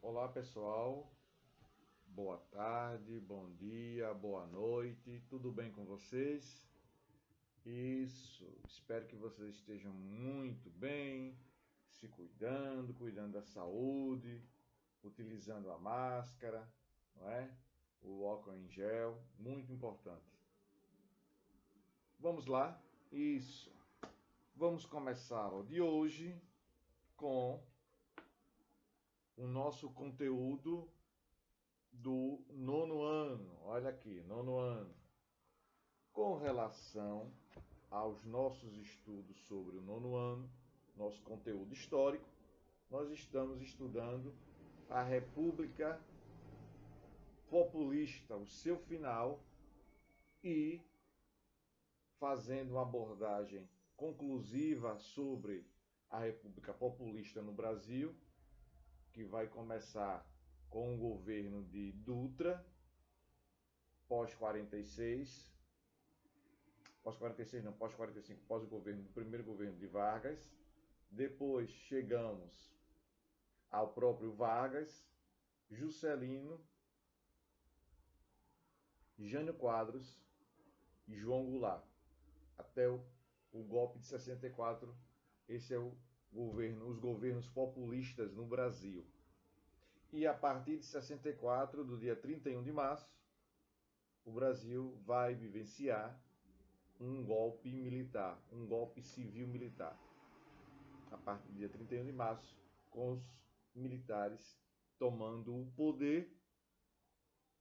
Olá pessoal, boa tarde, bom dia, boa noite, tudo bem com vocês? Isso, espero que vocês estejam muito bem, se cuidando da saúde, utilizando a máscara, não é? O álcool em gel, muito importante. Vamos lá? Isso. Vamos começar o de hoje com o nosso conteúdo do nono ano. Olha aqui, nono ano. Com relação aos nossos estudos sobre o nono ano, nosso conteúdo histórico, nós estamos estudando a República Populista, o seu final, e fazendo uma abordagem conclusiva sobre a República Populista no Brasil, que vai começar com o governo de Dutra, pós-46, pós-46 não, pós-45, pós o governo do primeiro governo de Vargas. Depois chegamos ao próprio Vargas, Juscelino, Jânio Quadros e João Goulart. Até o golpe de 64, esse é o governo, os governos populistas no Brasil. E a partir de 64, do dia 31 de março, o Brasil vai vivenciar um golpe militar, um golpe civil-militar. A partir do dia 31 de março, com os militares tomando o poder,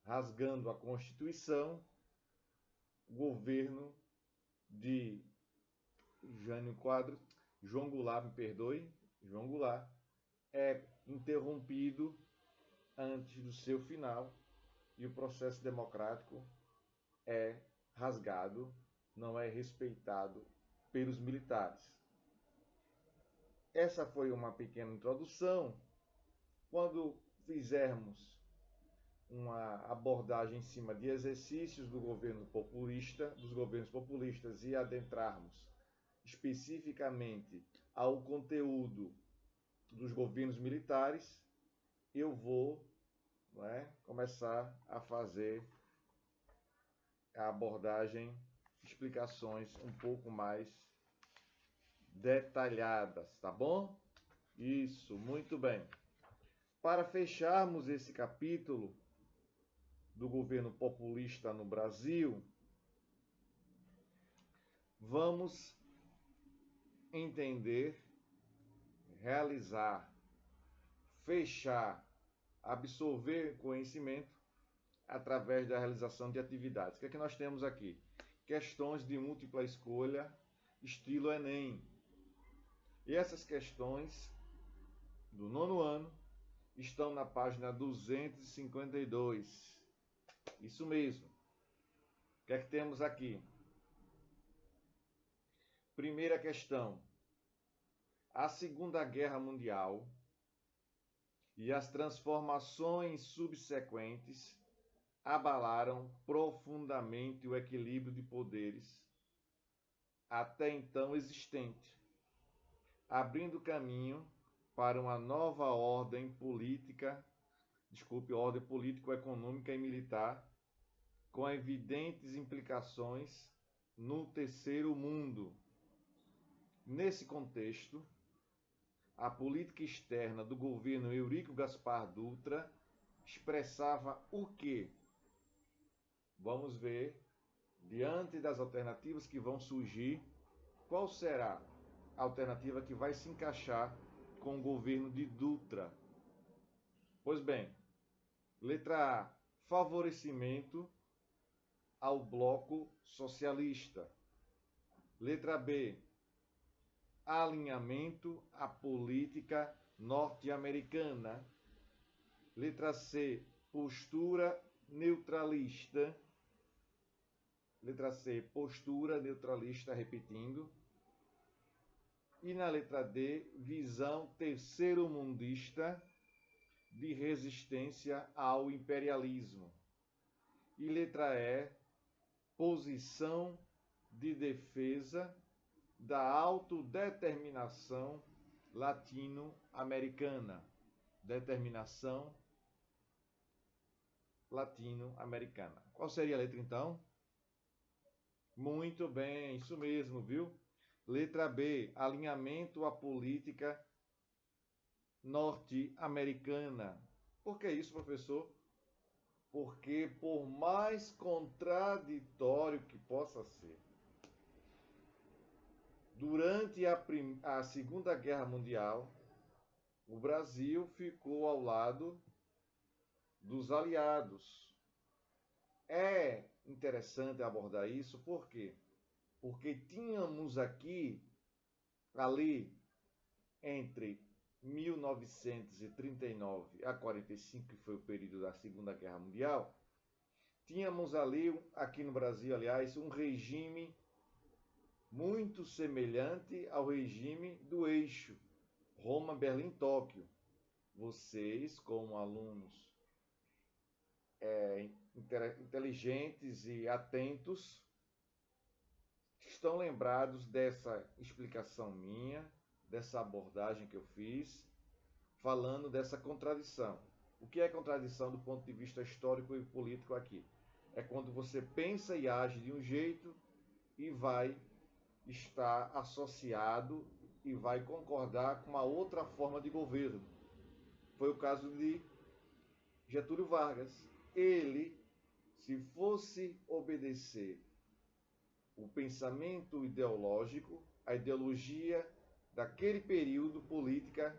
rasgando a Constituição, o governo de Jânio Quadros, João Goulart, me perdoe, João Goulart, é interrompido antes do seu final e o processo democrático é rasgado, não é respeitado pelos militares. Essa foi uma pequena introdução. Quando fizermos uma abordagem em cima de exercícios do governo populista, dos governos populistas, e adentrarmos especificamente ao conteúdo dos governos militares, eu vou começar a fazer a abordagem, explicações um pouco mais detalhadas, tá bom? Isso, muito bem. Para fecharmos esse capítulo do governo populista no Brasil, vamos entender, realizar, fechar, absorver conhecimento através da realização de atividades. O que é que nós temos aqui? Questões de múltipla escolha, estilo Enem. E essas questões do nono ano estão na página 252. Isso mesmo. O que é que temos aqui? Primeira questão. A Segunda Guerra Mundial e as transformações subsequentes abalaram profundamente o equilíbrio de poderes até então existente, abrindo caminho para uma nova ordem político-econômica e militar, com evidentes implicações no terceiro mundo. Nesse contexto, a política externa do governo Eurico Gaspar Dutra expressava o quê? Vamos ver, diante das alternativas que vão surgir, qual será a alternativa que vai se encaixar com o governo de Dutra. Pois bem, letra A, favorecimento ao bloco socialista. Letra B, alinhamento à política norte-americana. Letra C, postura neutralista. Letra C, postura neutralista, repetindo. E na letra D, visão terceiro-mundista de resistência ao imperialismo. E letra E, posição de defesa da autodeterminação latino-americana. determinação latino-americana. Qual seria a letra, então? Muito bem, isso mesmo, viu? Letra B, alinhamento à política norte-americana. Por que isso, professor? Porque, por mais contraditório que possa ser, durante a Segunda Guerra Mundial, o Brasil ficou ao lado dos aliados. É interessante abordar isso, por quê? Porque tínhamos ali, entre 1939 a 45, que foi o período da Segunda Guerra Mundial, tínhamos ali, aqui no Brasil, aliás, um regime muito semelhante ao regime do eixo Roma, Berlim, Tóquio. Vocês, como alunos inteligentes e atentos, estão lembrados dessa explicação minha, dessa abordagem que eu fiz, falando dessa contradição. O que é contradição do ponto de vista histórico e político aqui? É quando você pensa e age de um jeito e vai estar associado e vai concordar com uma outra forma de governo. Foi o caso de Getúlio Vargas. Ele, se fosse obedecer o pensamento ideológico, a ideologia daquele período política,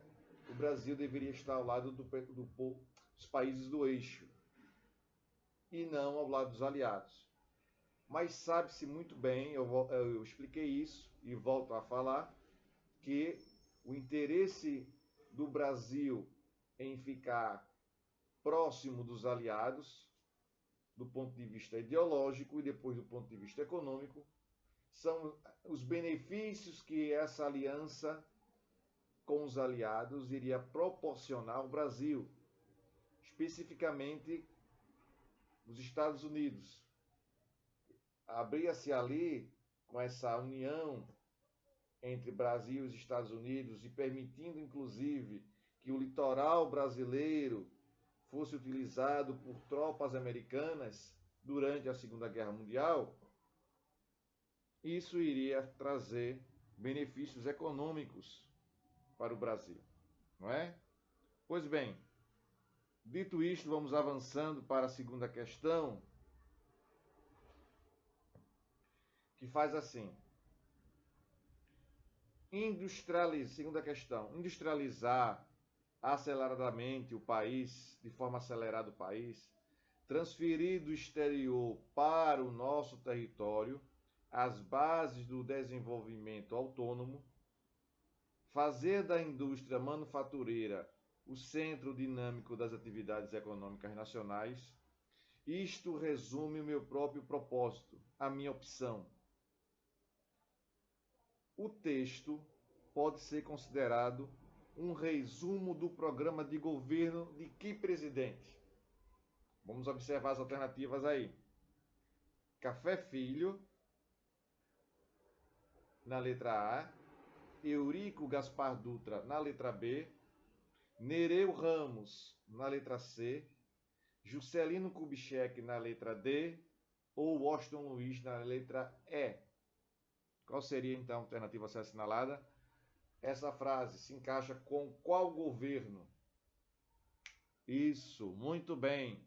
o Brasil deveria estar ao lado dos países do eixo e não ao lado dos aliados. Mas sabe-se muito bem, eu expliquei isso e volto a falar, que o interesse do Brasil em ficar próximo dos aliados, do ponto de vista ideológico e depois do ponto de vista econômico, são os benefícios que essa aliança com os aliados iria proporcionar ao Brasil, especificamente os Estados Unidos. Abria-se ali, com essa união entre Brasil e os Estados Unidos, e permitindo, inclusive, que o litoral brasileiro fosse utilizado por tropas americanas durante a Segunda Guerra Mundial, isso iria trazer benefícios econômicos para o Brasil, não é? Pois bem, dito isto, vamos avançando para a segunda questão, que faz assim. Segunda questão, industrializar aceleradamente o país, de forma acelerada o país, transferir do exterior para o nosso território as bases do desenvolvimento autônomo, fazer da indústria manufatureira o centro dinâmico das atividades econômicas nacionais. Isto resume o meu próprio propósito, a minha opção. O texto pode ser considerado um resumo do programa de governo de que presidente? Vamos observar as alternativas aí. Café Filho, na letra A. Eurico Gaspar Dutra, na letra B. Nereu Ramos, na letra C. Juscelino Kubitschek, na letra D. Ou Washington Luiz, na letra E. Qual seria, então, a alternativa a ser assinalada? Essa frase se encaixa com qual governo? Isso, muito bem,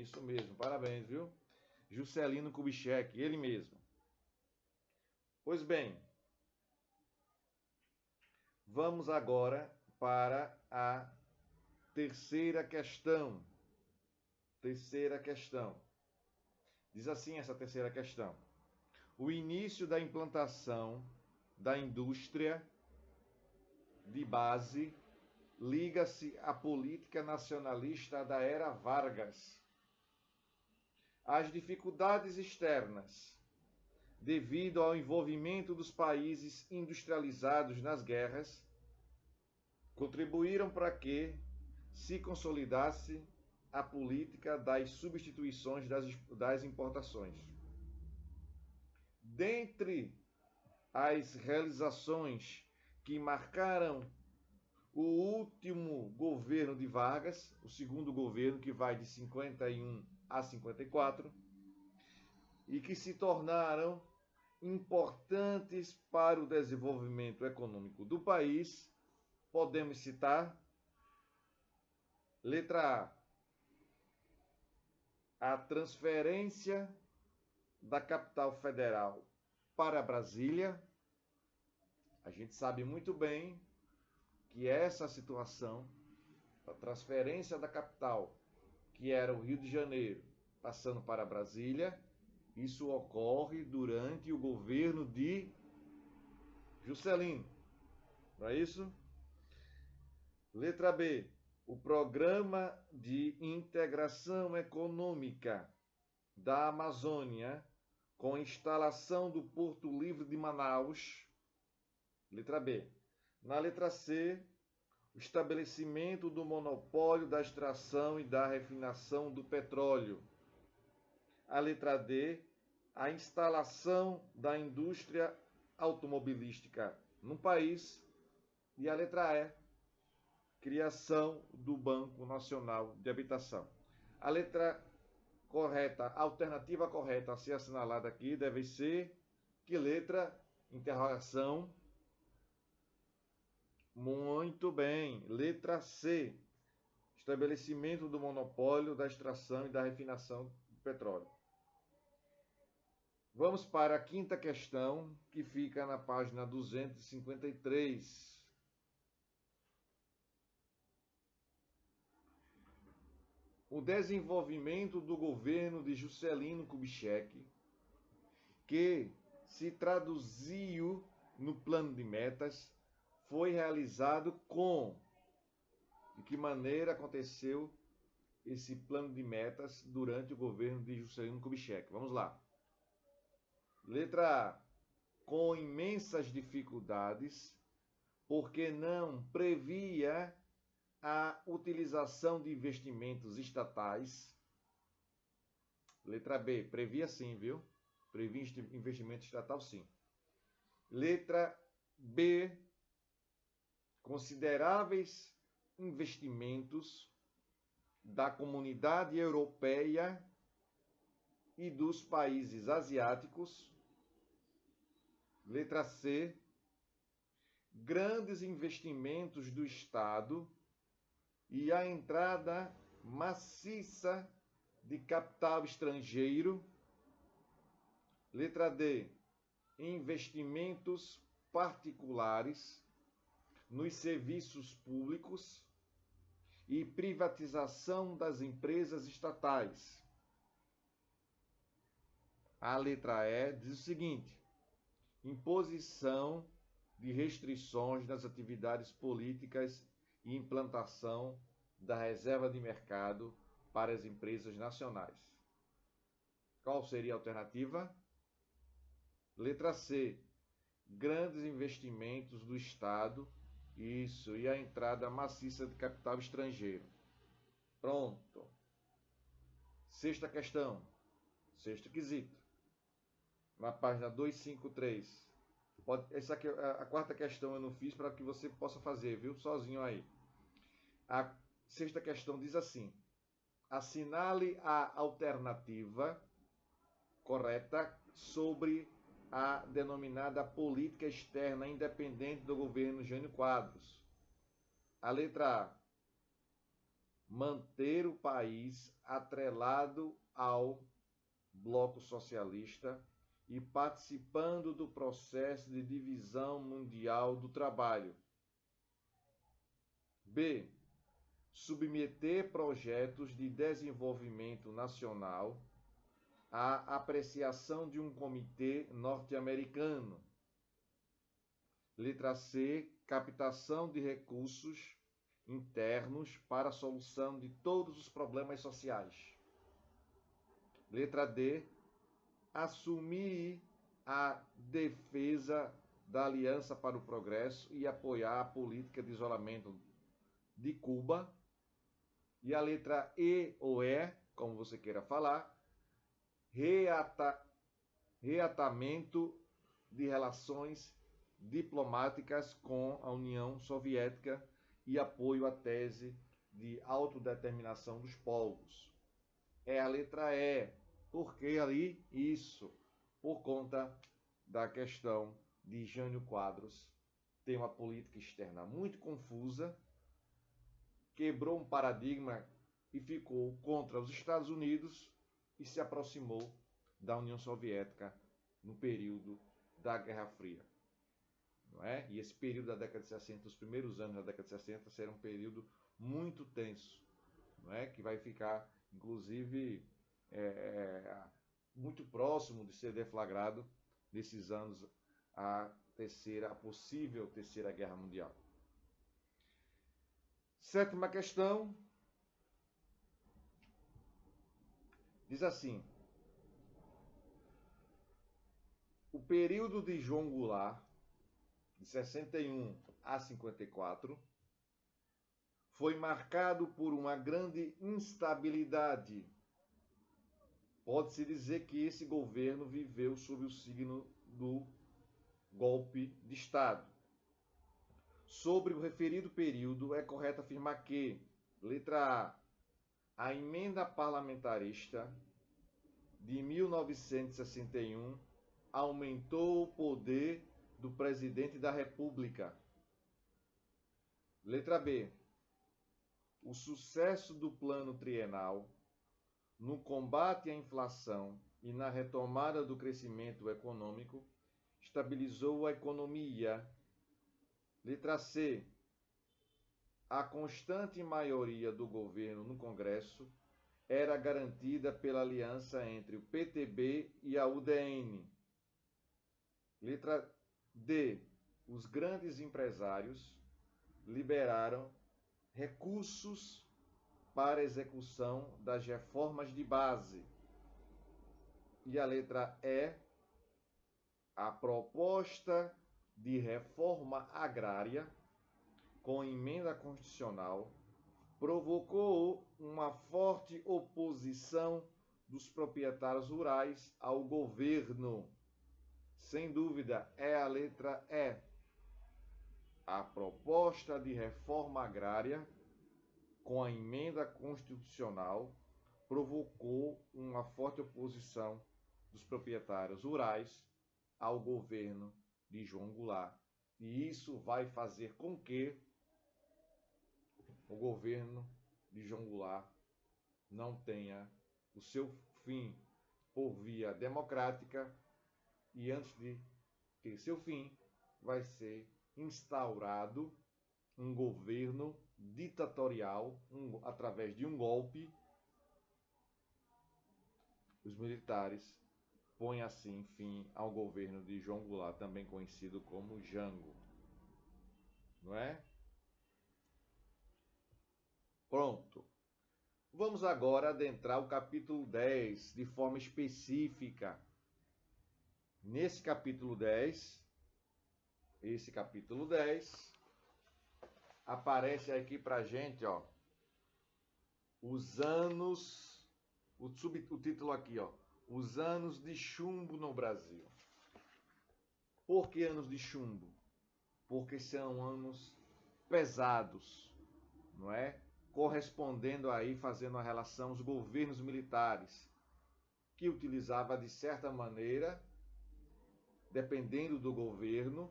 isso mesmo, parabéns, viu? Juscelino Kubitschek, ele mesmo. Pois bem, vamos agora para a terceira questão. Diz assim essa terceira questão. O início da implantação da indústria de base liga-se à política nacionalista da era Vargas. As dificuldades externas, devido ao envolvimento dos países industrializados nas guerras, contribuíram para que se consolidasse a política das substituições das importações. Dentre as realizações que marcaram o último governo de Vargas, o segundo governo, que vai de 51 a 54, e que se tornaram importantes para o desenvolvimento econômico do país. Podemos citar: letra A, a transferência da capital federal para Brasília. A gente sabe muito bem que essa situação, a transferência da capital, que era o Rio de Janeiro, passando para Brasília, isso ocorre durante o governo de Juscelino. Não é isso? Letra B, o Programa de Integração Econômica da Amazônia, com instalação do Porto Livre de Manaus. Letra B. Na letra C, o estabelecimento do monopólio da extração e da refinação do petróleo. A letra D, a instalação da indústria automobilística no país. E a letra E, criação do Banco Nacional de Habitação. A letra correta, a alternativa correta a ser assinalada aqui deve ser que letra? Interrogação. Muito bem. Letra C, estabelecimento do monopólio da extração e da refinação do petróleo. Vamos para a quinta questão, que fica na página 253. O desenvolvimento do governo de Juscelino Kubitschek, que se traduziu no plano de metas, foi realizado com... De que maneira aconteceu esse plano de metas durante o governo de Juscelino Kubitschek? Vamos lá. Letra A, com imensas dificuldades, porque não previa a utilização de investimentos estatais. Letra B, previa sim, viu? Previa investimento estatal sim. Letra B, consideráveis investimentos da comunidade europeia e dos países asiáticos. Letra C, grandes investimentos do Estado e a entrada maciça de capital estrangeiro. Letra D, investimentos particulares nos serviços públicos e privatização das empresas estatais. A letra E diz o seguinte: imposição de restrições nas atividades políticas e implantação da reserva de mercado para as empresas nacionais. Qual seria a alternativa? Letra C, grandes investimentos do Estado, isso, e a entrada maciça de capital estrangeiro. Pronto. Sexta questão, sexto quesito, na página 253. Essa aqui, a quarta questão eu não fiz para que você possa fazer, viu? Sozinho aí. A sexta questão diz assim: assinale a alternativa correta sobre a denominada política externa independente do governo Jânio Quadros. A letra A, manter o país atrelado ao bloco socialista e participando do processo de divisão mundial do trabalho. B, submeter projetos de desenvolvimento nacional à apreciação de um comitê norte-americano. Letra C, captação de recursos internos para a solução de todos os problemas sociais. Letra D, assumir a defesa da Aliança para o Progresso e apoiar a política de isolamento de Cuba. E a letra E ou E, como você queira falar, reatamento de relações diplomáticas com a União Soviética e apoio à tese de autodeterminação dos povos. É a letra E. Por que ali? Isso. Por conta da questão de Jânio Quadros ter uma política externa muito confusa, quebrou um paradigma e ficou contra os Estados Unidos e se aproximou da União Soviética no período da Guerra Fria. Não é? E esse período da década de 60, os primeiros anos da década de 60, será um período muito tenso, não é? Que vai ficar, inclusive, muito próximo de ser deflagrado nesses anos a possível terceira guerra mundial. Sétima questão diz assim: o período de João Goulart, de 61 a 54, foi marcado por uma grande instabilidade. Pode-se dizer que esse governo viveu sob o signo do golpe de Estado. Sobre o referido período, é correto afirmar que, letra A emenda parlamentarista de 1961 aumentou o poder do presidente da República. Letra B. O sucesso do plano trienal no combate à inflação e na retomada do crescimento econômico estabilizou a economia. Letra C. A constante maioria do governo no Congresso era garantida pela aliança entre o PTB e a UDN. Letra D. Os grandes empresários liberaram recursos para execução das reformas de base. E a letra E. A proposta de reforma agrária com emenda constitucional provocou uma forte oposição dos proprietários rurais ao governo. Sem dúvida, é a letra E. A proposta de reforma agrária com a emenda constitucional provocou uma forte oposição dos proprietários rurais ao governo de João Goulart. E isso vai fazer com que o governo de João Goulart não tenha o seu fim por via democrática, e antes de ter seu fim, vai ser instaurado um governo ditatorial através de um golpe. Os militares põe assim fim ao governo de João Goulart, também conhecido como Jango. Não é? Pronto. Vamos agora adentrar o capítulo 10 de forma específica. Nesse capítulo 10, aparece aqui pra gente, ó, os anos, o título aqui, ó, os anos de chumbo no Brasil. Por que anos de chumbo? Porque são anos pesados, não é? Correspondendo aí, fazendo a relação, os governos militares, que utilizava de certa maneira, dependendo do governo,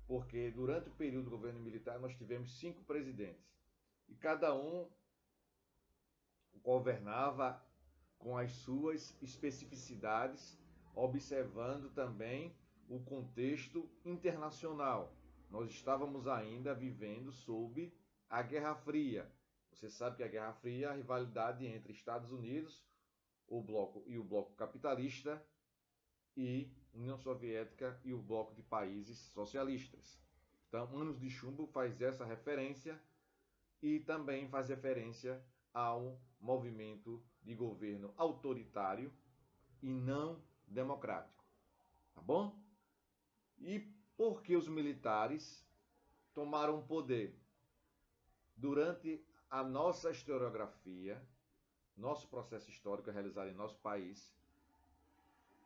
porque durante o período do governo militar nós tivemos 5 presidentes, e cada um governava com as suas especificidades, observando também o contexto internacional. Nós estávamos ainda vivendo sob a Guerra Fria. Você sabe que a Guerra Fria é a rivalidade entre Estados Unidos, o bloco capitalista, e União Soviética e o bloco de países socialistas. Então, Anos de Chumbo faz essa referência e também faz referência ao movimento de governo autoritário e não democrático. Tá bom? E por que os militares tomaram poder? Durante a nossa historiografia, nosso processo histórico realizado em nosso país,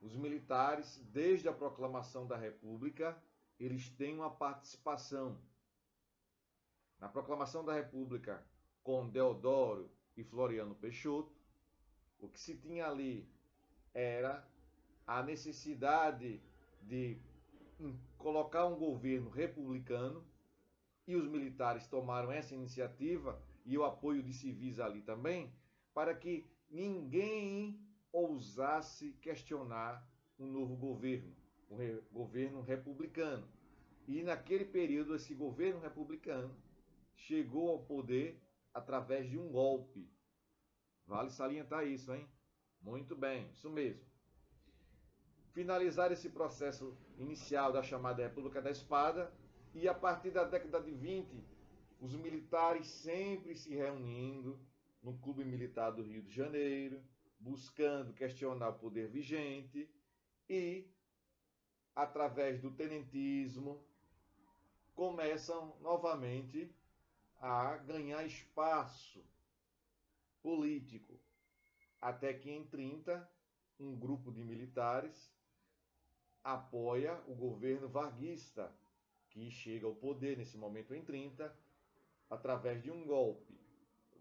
os militares, desde a proclamação da República, eles têm uma participação na proclamação da República com Deodoro e Floriano Peixoto, o que se tinha ali era a necessidade de colocar um governo republicano, e os militares tomaram essa iniciativa e o apoio de civis ali também, para que ninguém ousasse questionar um novo governo, um governo republicano. E naquele período, esse governo republicano chegou ao poder através de um golpe. Vale salientar isso, hein? Muito bem, isso mesmo. Finalizar esse processo inicial da chamada República da Espada, e a partir da década de 20, os militares sempre se reunindo no Clube Militar do Rio de Janeiro, buscando questionar o poder vigente e, através do tenentismo, começam novamente a ganhar espaço político, até que em 30, um grupo de militares apoia o governo varguista, que chega ao poder nesse momento em 30, através de um golpe.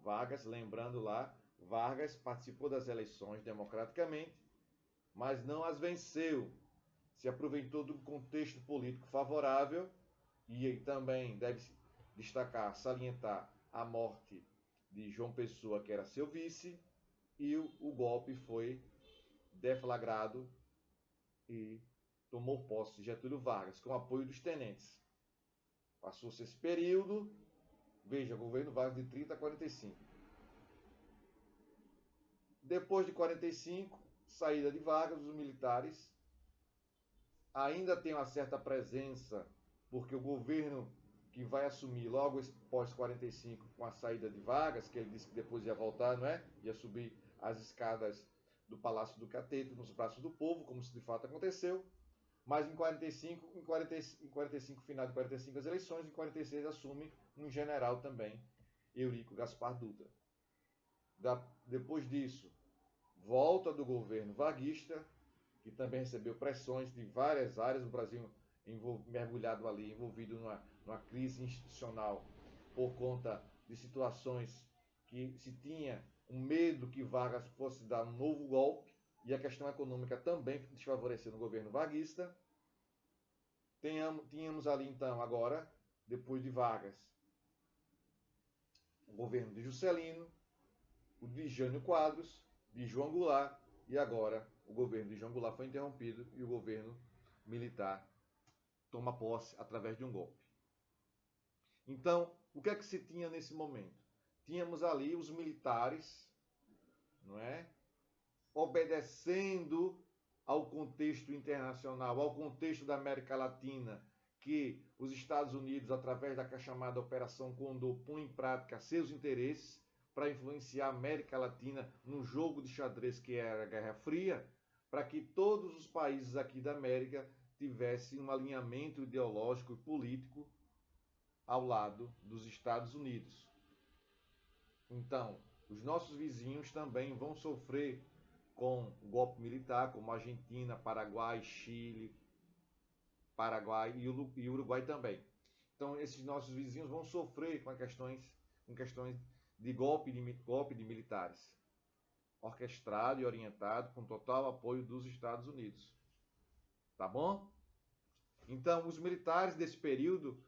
Vargas, lembrando lá, Vargas participou das eleições democraticamente, mas não as venceu. Se aproveitou do contexto político favorável, e também deve destacar, salientar a morte de João Pessoa, que era seu vice, e o golpe foi deflagrado e tomou posse Getúlio Vargas, com o apoio dos tenentes. Passou-se esse período, veja, governo Vargas de 30 a 45. Depois de 45, saída de Vargas, os militares ainda têm uma certa presença, porque o governo que vai assumir logo após 45, com a saída de Vargas, que ele disse que depois ia voltar, não é? Ia subir as escadas do Palácio do Catete nos braços do povo, como se de fato aconteceu. Mas em 45, final de 45 as eleições, em 46 assume um general também, Eurico Gaspar Dutra. Depois disso, volta do governo varguista, que também recebeu pressões de várias áreas do Brasil, mergulhado ali, envolvido numa crise institucional por conta de situações que se tinha um medo que Vargas fosse dar um novo golpe, e a questão econômica também desfavorecendo o governo varguista. Tínhamos ali então, agora, depois de Vargas, o governo de Juscelino, o de Jânio Quadros, de João Goulart, e agora o governo de João Goulart foi interrompido e o governo militar toma posse através de um golpe. Então, o que é que se tinha nesse momento? Tínhamos ali os militares, não é? Obedecendo ao contexto internacional, ao contexto da América Latina, que os Estados Unidos, através da chamada Operação Condor, põe em prática seus interesses para influenciar a América Latina no jogo de xadrez que era a Guerra Fria, para que todos os países aqui da América tivessem um alinhamento ideológico e político ao lado dos Estados Unidos. Então, os nossos vizinhos também vão sofrer com o golpe militar, como Argentina, Paraguai, Chile, Paraguai e Uruguai também. Então, esses nossos vizinhos vão sofrer com questões de golpe de militares, orquestrado e orientado com total apoio dos Estados Unidos. Tá bom? Então, os militares desse período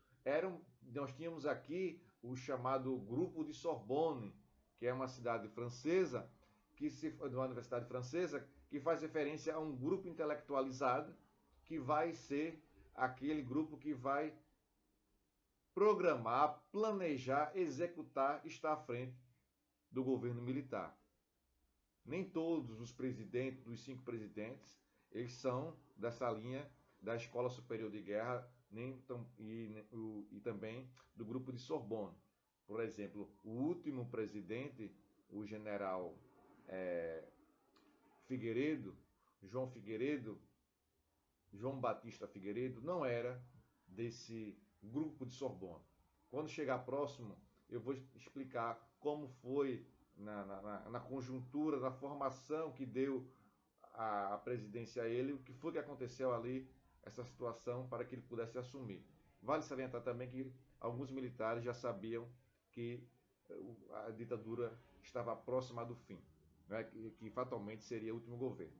nós tínhamos aqui o chamado Grupo de Sorbonne, que é uma cidade francesa, uma universidade francesa, que faz referência a um grupo intelectualizado que vai ser aquele grupo que vai programar, planejar, executar, estar à frente do governo militar. Nem todos os presidentes, dos 5 presidentes, eles são dessa linha da Escola Superior de Guerra e também do Grupo de Sorbonne. Por exemplo, o último presidente, o general João Batista Figueiredo, não era desse grupo de Sorbonne. Quando chegar próximo, eu vou explicar como foi na conjuntura, na formação que deu a presidência a ele, o que foi que aconteceu ali, essa situação, para que ele pudesse assumir. Vale salientar também que alguns militares já sabiam que a ditadura estava próxima do fim, né? que fatalmente seria o último governo.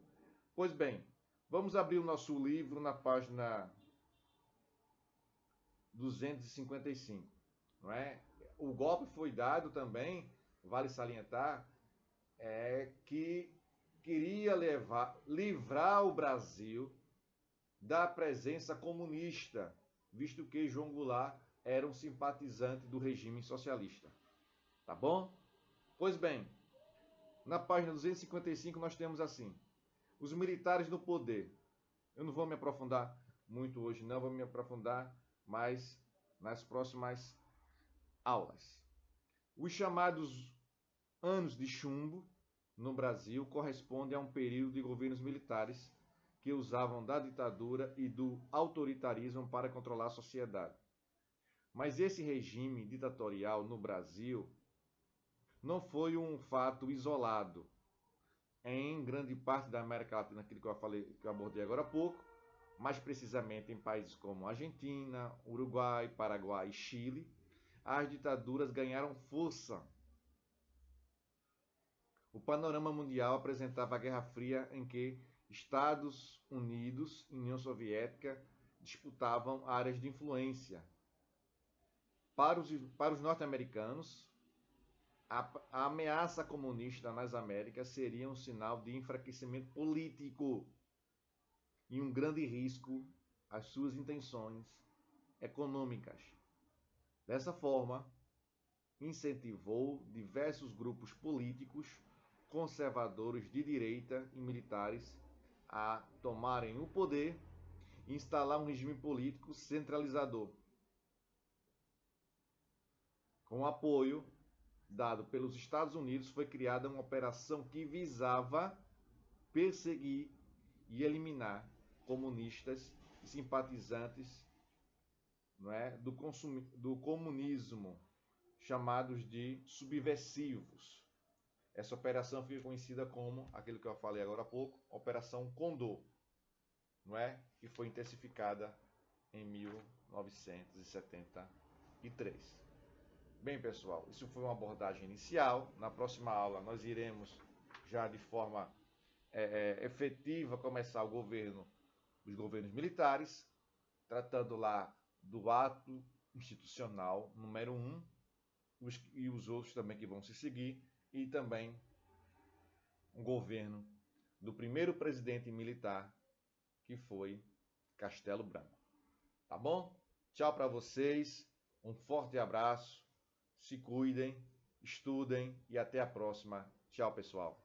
Pois bem, vamos abrir o nosso livro na página 255. Não é? O golpe foi dado também, vale salientar, que queria livrar o Brasil da presença comunista, visto que João Goulart era um simpatizante do regime socialista. Tá bom? Pois bem, na página 255 nós temos assim: os militares no poder. Eu não vou me aprofundar muito hoje, não, vou me aprofundar mais nas próximas aulas. Os chamados anos de chumbo no Brasil correspondem a um período de governos militares que usavam da ditadura e do autoritarismo para controlar a sociedade. Mas esse regime ditatorial no Brasil não foi um fato isolado. Em grande parte da América Latina, aquilo que eu falei, que eu abordei agora há pouco, mais precisamente em países como Argentina, Uruguai, Paraguai e Chile, as ditaduras ganharam força. O panorama mundial apresentava a Guerra Fria, em que Estados Unidos e União Soviética disputavam áreas de influência. Para os norte-americanos, a ameaça comunista nas Américas seria um sinal de enfraquecimento político e um grande risco às suas intenções econômicas. Dessa forma, incentivou diversos grupos políticos, conservadores de direita e militares a tomarem o poder e instalar um regime político centralizador. Com apoio dado pelos Estados Unidos, foi criada uma operação que visava perseguir e eliminar comunistas e simpatizantes, não é, do comunismo, chamados de subversivos. Essa operação fica conhecida como, aquilo que eu falei agora há pouco, Operação Condor, não é? Que foi intensificada em 1973. Bem, pessoal, isso foi uma abordagem inicial. Na próxima aula nós iremos já de forma efetiva começar os governos militares, tratando lá do ato institucional número 1 e os outros também que vão se seguir, e também um governo do primeiro presidente militar, que foi Castelo Branco. Tá bom? Tchau para vocês, um forte abraço, se cuidem, estudem e até a próxima. Tchau, pessoal.